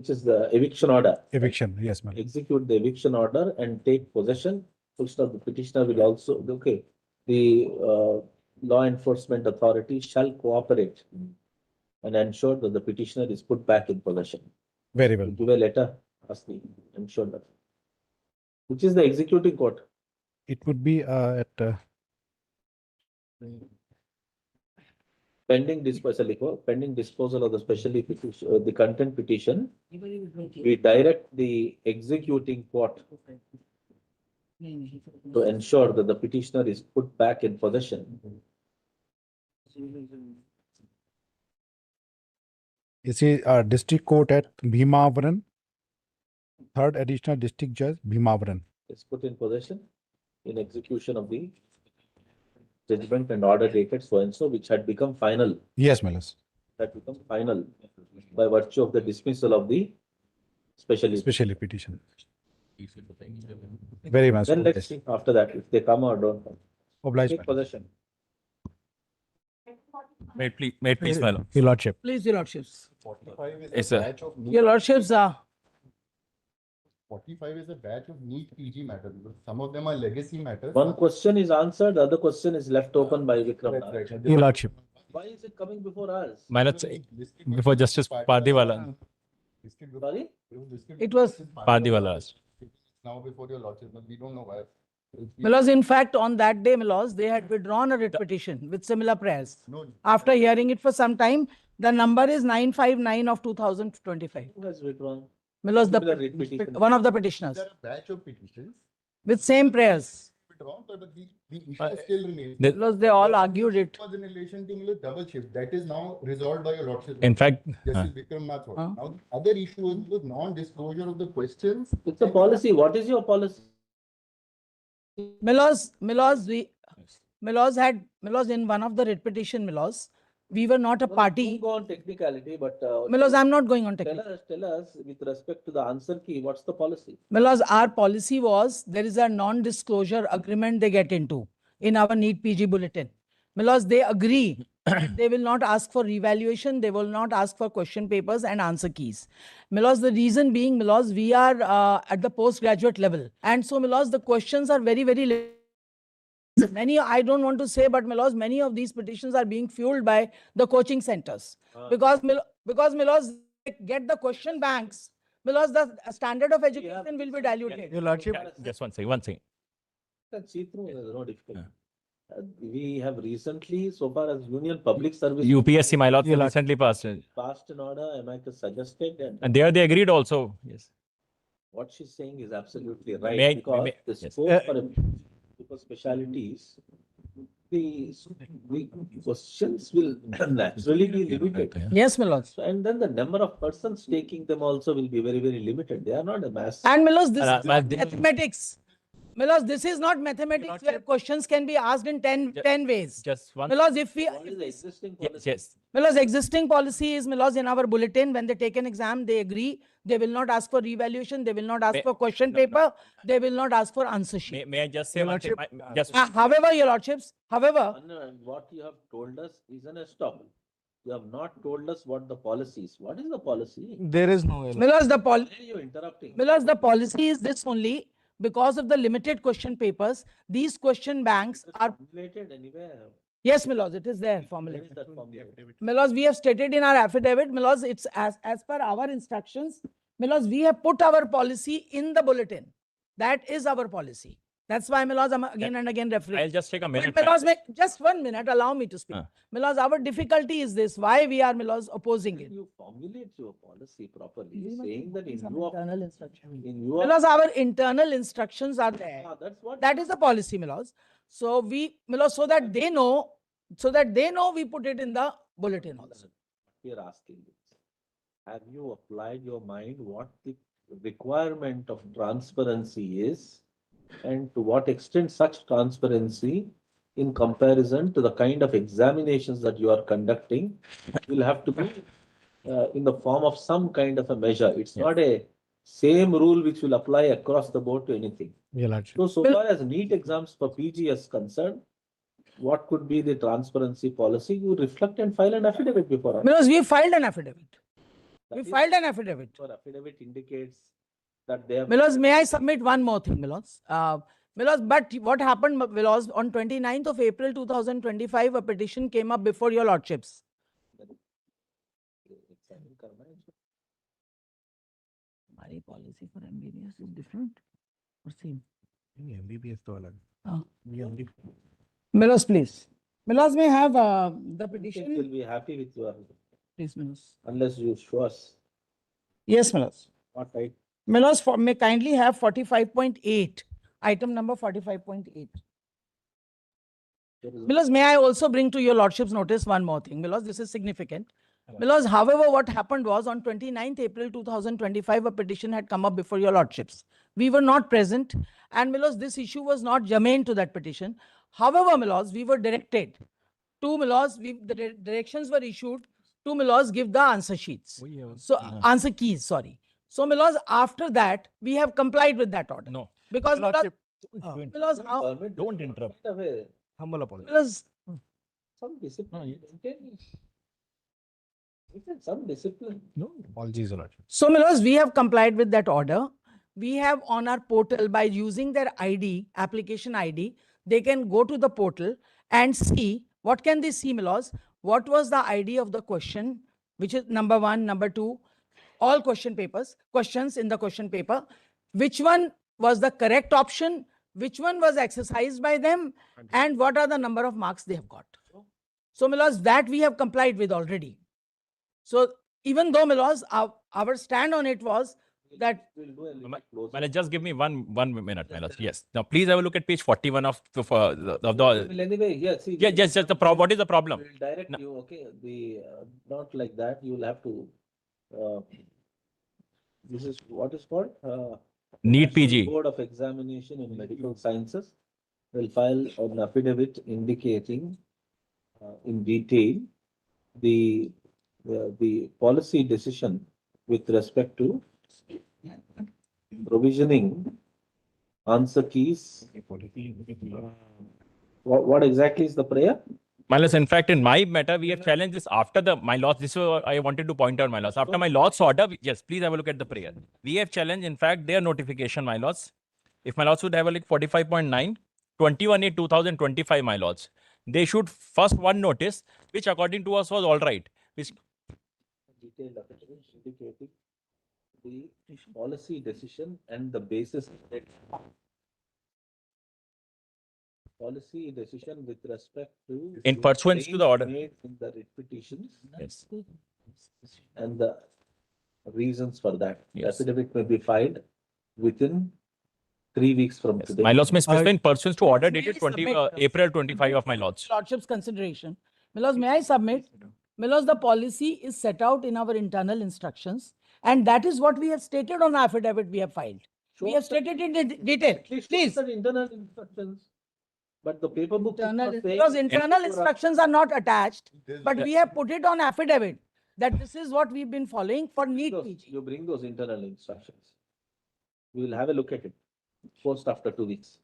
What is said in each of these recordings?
which is the eviction order. Eviction, yes, ma'am. Execute the eviction order and take possession. Full stop. The petitioner will also, okay, the law enforcement authority shall cooperate and ensure that the petitioner is put back in possession. Very well. Give a letter, ask the ensure that. Which is the executing court? It would be at Pending disposal of the specially petition, the content petition, we direct the executing court to ensure that the petitioner is put back in possession. you see district court at Bhimavaram, 3rd additional district judge Bhimavaram. Is put in possession in execution of the judgment and order dated so and so, which had become final. Yes, Malas. That become final by virtue of the dismissal of the specially. Especially petition. Very much. Then let's see after that if they come or don't come. Obliged. Take possession. May it please, my lord. Your Lordship. Please, Your Lordships. 45 is Yes, a sir. batch of NEET. Your Lordships, 45 is a batch of NEET PG matters. Some of them are legacy matters. One question is answered, the other question is left open by Vikram. Right, right. Your Lordship. Why is it coming before us? My lord, Listed before Justice Pardiwala. listed before- Sorry? listed It before was- Justice Pardiwala. Now before your lordship, but we don't know why. Milos, in fact, on that day, Milos, they had withdrawn a writ petition with similar prayers. No, After hearing it for some time, the number is 959 of 2025. Who has withdrawn? Milos, Similar writ petition. one of the petitioners there are a batch of petitions. with same prayers. Withdrawn, but the issue still remains. The- Milos, they all argued it. Was in relation to the double shift. That is now resolved by your lordship. In fact, Justice Vikram Mathur. Huh? Now, the other issue is the non-disclosure of the questions. It's a policy. What is your policy? Milos, in one of the writ petition, Milos, we were not a Don't party. go on technicality, but Milos, I'm not going on technical. tell us with respect to the answer key, what's the policy? Milos, our policy was there is a non-disclosure agreement they get into in our NEET PG bulletin. Milos, they agree. They will not ask for revaluation. They will not ask for question papers and answer keys. Milos, the reason being, Milos, we are at the postgraduate level. And so, Milos, the questions are very, very many, I don't want to say, but Milos, many of these petitions are being fueled by the coaching centers. Because Milos, they get the question banks. Milos, the standard of education will be diluted. Your Lordship. just one second. Can see through, there's no difficulty. We have recently, so far as Union Public Service UPSC, my lord, Your lord. recently passed. passed an order, amicus suggested, and And there they agreed also. Yes. what she's saying is absolutely right. May I- Because may- the yes. scope for super specialities, the questions will naturally be limited. Yes, Milos. And then the number of persons taking them also will be very, very limited. They are not a mass. And Milos, this And, is ma- not mathematics. Milos, this is not mathematics where questions can be asked in 10 ways. Just one. Milos, if we, What is the existing Yes, policy? yes. Milos, existing policy is, Milos, in our bulletin, when they take an exam, they agree. They will not ask for revaluation. They will not ask May- for question paper. They will not ask for answer sheet. May I just say Your one thing? lordship, Just However, your lordships, however, And what you have told us is an estoppel. You have not told us what the policy is. What is the policy? There is no. Milos, Why are you interrupting? Milos, the policy is this only. Because of the limited question papers, these question banks are, Formulated anywhere. yes, Milos, it is there Where formulated. is that formulated? Milos, we have stated in our affidavit, Milos, it's as per our instructions, Milos, we have put our policy in the bulletin. That is our policy. That's why, Milos, I'm again and again I'll referring. just take a minute. Milos, just 1 minute, allow me to speak. Milos, our difficulty is this, why we are, Milos, opposing it. You formulate your policy properly, saying that in view of, Internal instruction. in view of. Milos, our internal instructions are there. That's what. That is the policy, Milos. So we, Milos, so that they know, we put it in the bulletin also. We are asking this. Have you applied your mind what the requirement of transparency is? And to what extent such transparency in comparison to the kind of examinations that you are conducting will have to be in the form of some kind of a measure. It's not a same rule which will apply across the board to anything. Your Lordship. So far as NEET exams for PG is concerned, what could be the transparency policy? You reflect and file an affidavit before us. Milos, we filed an affidavit. We That is- filed an affidavit. Your affidavit indicates that they have. Milos, may I submit one more thing, Milos? Milos, but what happened, Milos, on 29th of April 2025, a petition came up before your lordships. Examine करना है इसको। हमारी policy for MBBS is different or same? MBBS तो अलग हाँ. ये only Milos, please. Milos may have the I think petition. we'll be happy with your, Please, Milos. unless you show us Yes, Milos. what right. Milos, may kindly have 45.8, item number 45.8. There is- Milos, may I also bring to your lordship's notice one more thing? Milos, this is significant. Milos, however, what happened was on 29th April 2025, a petition had come up before your lordships. We were not present, and Milos, this issue was not germane to that petition. However, Milos, we were directed to Milos, the directions were issued to Milos give the answer sheets. So, answer keys, sorry. So, Milos, after that, we have complied with that order. No. Because Milos, Don't- Milos, how, Permit Don't them interrupt. right away. humble apology. Milos, Some discipline. No, maintain. Maintain some discipline. No apologies, Your Lordship. so Milos, we have complied with that order. We have on our portal by using their ID, application ID, they can go to the portal and see, what can they see, Milos? What was the ID of the question, which is number 1, number 2, all question papers, questions in the question paper. Which one was the correct option? Which one was exercised by them? And what are the number of marks they have got? So Milos, that we have complied with already. So even though Milos, our stand on it was that We'll do a little Ma- closer. Well, just give me one minute, my lord. Yes. Now, please have a look at page 41 of the. Well, anyway, yeah, see. Yeah, yes, just the what is the problem? We'll direct No. you, okay, not like that, you will have to, this is what is called? NEET National PG. Board of Examination in Medical Sciences will file an affidavit indicating in detail the policy decision with respect to provisioning answer keys. What exactly is the prayer? My lords, in fact, in my matter, we have challenged this after my lords. This is what I wanted to point out, my lords. After my lords order, yes, please have a look at the prayer. We have challenged, in fact, their notification, my lords. If my lords would have a look 45.9, 21/8/2025, my lords. They should first one notice, which according to us was all right. Which Detailed affidavit indicating the policy decision and the basis. Policy decision with respect to. In pursuance to the claims order. Made in the writ petitions yes. and the reasons for that. The Yes. affidavit may be filed within 3 weeks from Yes. today. My lords may specify in pursuance to order May I dated 20 submit- April 25 of my lords. lordship's consideration. Milos, may I submit? Milos, the policy is set out in our internal instructions, and that is what we have stated on the affidavit we have filed. We Show have us stated it in detail. at least Please. show us the internal instructions. But the paper book. is Internal, not saying- because internal instructions are not attached, There's- but we have put it on affidavit that this is what we've been following for NEET PG. You bring those internal instructions. We will have a look at it. Post after 2 weeks.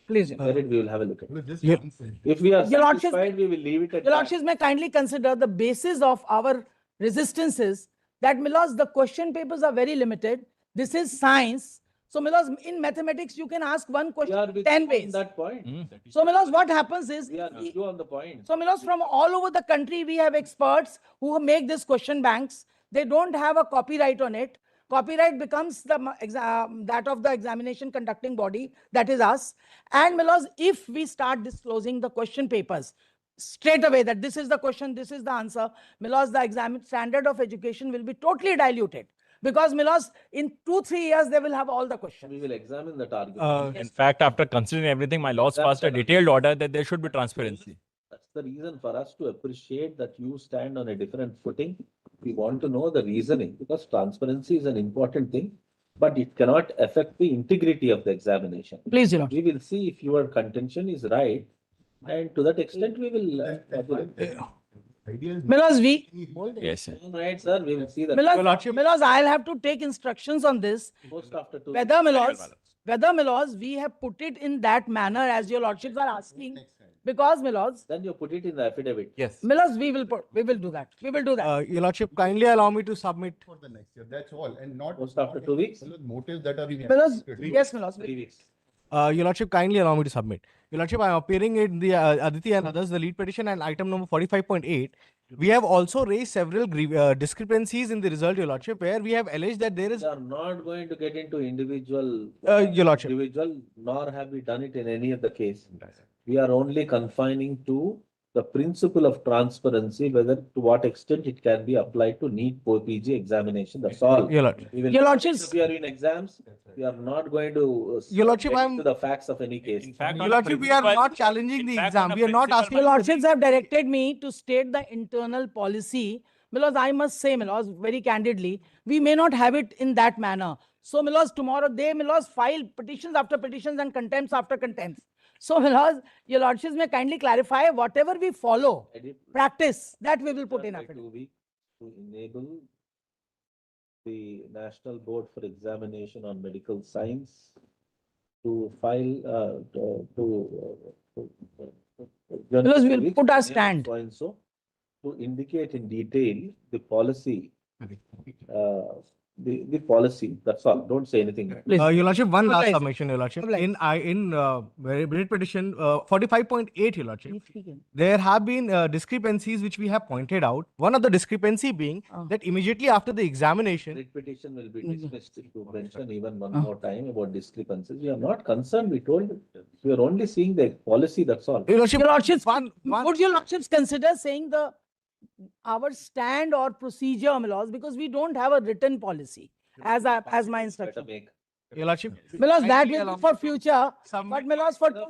Please. Get it, we will have a look at it. No, just Yep. one second. If we are Your Lordship- satisfied, we will leave it at Your that. Lordships may kindly consider the basis of our resistances that Milos, the question papers are very limited. This is science. So Milos, in mathematics, you can ask one We question are with 10 you on ways. that point. So Milos, what happens is, We are with you on the point. so Milos, from all over the country, we have experts who make this question banks. They don't have a copyright on it. Copyright becomes that of the examination conducting body, that is us. And Milos, if we start disclosing the question papers straight away that this is the question, this is the answer, Milos, the standard of education will be totally diluted. Because Milos, in 2-3 years, they will have all the questions. We will examine that argument. In fact, after considering everything, my lords passed a detailed order that there should be transparency. That's the reason for us to appreciate that you stand on a different footing. We want to know the reasoning because transparency is an important thing, but it cannot affect the integrity of the examination. Please, Your Lord. We will see if your contention is right, and to that extent, we will. Idea is. Milos, Yes. Sir. All right, sir, we will see that. Milos, I'll have to take instructions on this. Post after 2 Whether Milos, we have put it in that manner as your lordships are asking. Next time. Because, my lords, Then you put it in the affidavit. Yes. my lords, we will do that. We will do that. Your Lordship, kindly allow me to submit. For the next year, that's all, and not. Post after 2 weeks? Motives that are being. My lords, executed. yes, my lords. 3 weeks. Your Lordship, kindly allow me to submit. Your Lordship, I am appearing in the Aditi and others, the lead petition and item number 45.8. We have also raised several discrepancies in the result, Your Lordship, where we have alleged that there is, We are not going to get into individual. Your Lordship. Individual, nor have we done it in any of the case. We are only confining to the principle of transparency, whether to what extent it can be applied to NEET PG examination. That's all. Your Lordship. We will Your not Lordships- interfere in exams. We are not going to. Your Lordship, get I'm- into the facts of any case. In fact, Your on a Lordship, we are principle- not challenging in the fact, exam. on a We are not principle- asking. Your lordships have directed me to state the internal policy. My lords, I must say, my lords, very candidly, we may not have it in that manner. So, my lords, tomorrow they, my lords, file petitions after petitions and contempts after contempts. So, my lords, your lordships may kindly clarify whatever we follow, Edit practice, that we will put in by affidavit. 2 weeks to enable the National Board for Examination on Medical Science to file, Because we'll weeks put our to enable stand. so and so to indicate in detail the policy, the policy, that's all. Don't say anything. Please. Your Lordship, one last Obliged. submission, Your Lordship. Obliged. In writ petition 45.8, Your Lordship, there have been discrepancies which we have pointed out. One of the discrepancy being that immediately after the examination, Writ petition will be Mhm. dismissed if you mention even one more time about discrepancies. We are not concerned, we told you. We are only seeing the policy, that's all. Your Lordship, Your lordships, one, would your lordships consider saying our stand or procedure, my lords, because we don't have a written policy as my Better instruction. make. Your Lordship. My lords, that kindly will allow be for me to future, submit- but my lords, for, Now,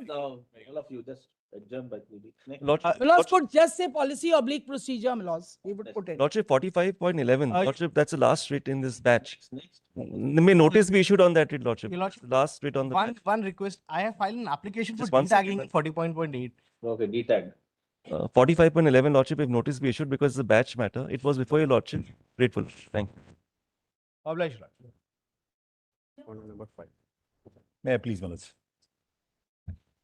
all of you just adjourn by 2 weeks. Next. Lordship, my lords could just say policy oblique procedure, my lords, we would put it. Lordship 45.11, Lordship, that's the last writ in this batch. Next. May notice be issued on that writ, Lordship. Your Lordship, Last writ on the batch. One request, I have filed an application for Just one second, tagging 40.8. Okay, detag. 45.11, Lordship, if notice be issued because it's a batch matter, it was before your Lordship. Grateful. Thank you. Obliged, Your Lordship. May I please, my lords?